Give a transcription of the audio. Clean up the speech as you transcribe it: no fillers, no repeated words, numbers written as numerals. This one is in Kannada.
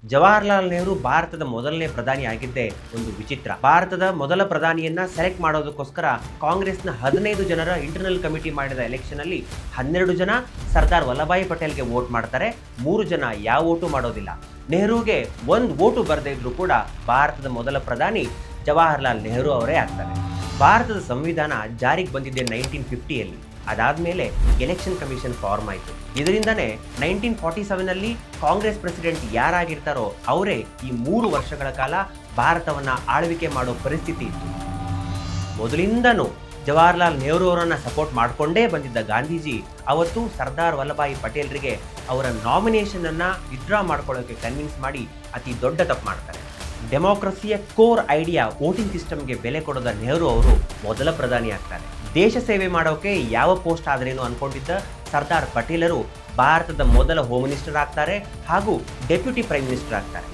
ಜವಾಹರ್ಲಾಲ್ ನೆಹರು ಭಾರತದ ಮೊದಲನೇ ಪ್ರಧಾನಿ ಆಗಿದ್ದೇ ಒಂದು ವಿಚಿತ್ರ. ಭಾರತದ ಮೊದಲ ಪ್ರಧಾನಿಯನ್ನ ಸೆಲೆಕ್ಟ್ ಮಾಡೋದಕ್ಕೋಸ್ಕರ ಕಾಂಗ್ರೆಸ್ನ 15 ಜನರ ಇಂಟರ್ನಲ್ ಕಮಿಟಿ ಮಾಡಿದ ಎಲೆಕ್ಷನ್ ಅಲ್ಲಿ 12 ಜನ ಸರ್ದಾರ್ ವಲ್ಲಭಾಯಿ ಪಟೇಲ್ಗೆ ವೋಟ್ ಮಾಡ್ತಾರೆ, 3 ಜನ ಯಾವ ವೋಟು ಮಾಡೋದಿಲ್ಲ. ನೆಹರುಗೆ ಒಂದು ವೋಟು ಬರದೇ ಇದ್ರೂ ಕೂಡ ಭಾರತದ ಮೊದಲ ಪ್ರಧಾನಿ ಜವಾಹರ್ಲಾಲ್ ನೆಹರು ಅವರೇ ಆಗ್ತಾರೆ. ಭಾರತದ ಸಂವಿಧಾನ ಜಾರಿಗೆ ಬಂದಿದ್ದೆ 1950ಯಲ್ಲಿ. ಅದಾದ್ಮೇಲೆ ಎಲೆಕ್ಷನ್ ಕಮಿಷನ್ ಫಾರ್ಮ್ ಆಯಿತು. ಇದರಿಂದನೇ 1947ನಲ್ಲಿ ಕಾಂಗ್ರೆಸ್ ಪ್ರೆಸಿಡೆಂಟ್ ಯಾರಾಗಿರ್ತಾರೋ ಅವರೇ ಈ 3 ವರ್ಷಗಳ ಕಾಲ ಭಾರತವನ್ನ ಆಳ್ವಿಕೆ ಮಾಡೋ ಪರಿಸ್ಥಿತಿ ಇತ್ತು. ಮೊದಲಿಂದನೂ ಜವಾಹರ್ಲಾಲ್ ನೆಹರು ಅವರನ್ನ ಸಪೋರ್ಟ್ ಮಾಡಿಕೊಂಡೇ ಬಂದಿದ್ದ ಗಾಂಧೀಜಿ ಅವತ್ತು ಸರ್ದಾರ್ ವಲ್ಲಭಾಯಿ ಪಟೇಲ್ರಿಗೆ ಅವರ ನಾಮಿನೇಷನ್ ಅನ್ನ ವಿತ್ಡ್ರಾ ಮಾಡ್ಕೊಳ್ಳೋಕೆ ಕನ್ವಿನ್ಸ್ ಮಾಡಿ ಅತಿ ದೊಡ್ಡ ತಪ್ಪು ಮಾಡ್ತಾರೆ. ಡೆಮೋಕ್ರಸಿಯ ಕೋರ್ ಐಡಿಯಾ ವೋಟಿಂಗ್ ಸಿಸ್ಟಮ್ಗೆ ಬೆಲೆ ಕೊಡದ ನೆಹರು ಅವರು ಮೊದಲ ಪ್ರಧಾನಿ ಆಗ್ತಾರೆ. ದೇಶ ಸೇವೆ ಮಾಡೋಕೆ ಯಾವ ಪೋಸ್ಟ್ ಆದ್ರೇನು ಅನ್ಕೊಂಡಿದ್ದ ಸರ್ದಾರ್ ಪಟೇಲರು ಭಾರತದ ಮೊದಲ ಹೋಮ್ ಮಿನಿಸ್ಟರ್ ಆಗ್ತಾರೆ ಹಾಗೂ ಡೆಪ್ಯೂಟಿ ಪ್ರೈಮ್ ಮಿನಿಸ್ಟರ್ ಆಗ್ತಾರೆ.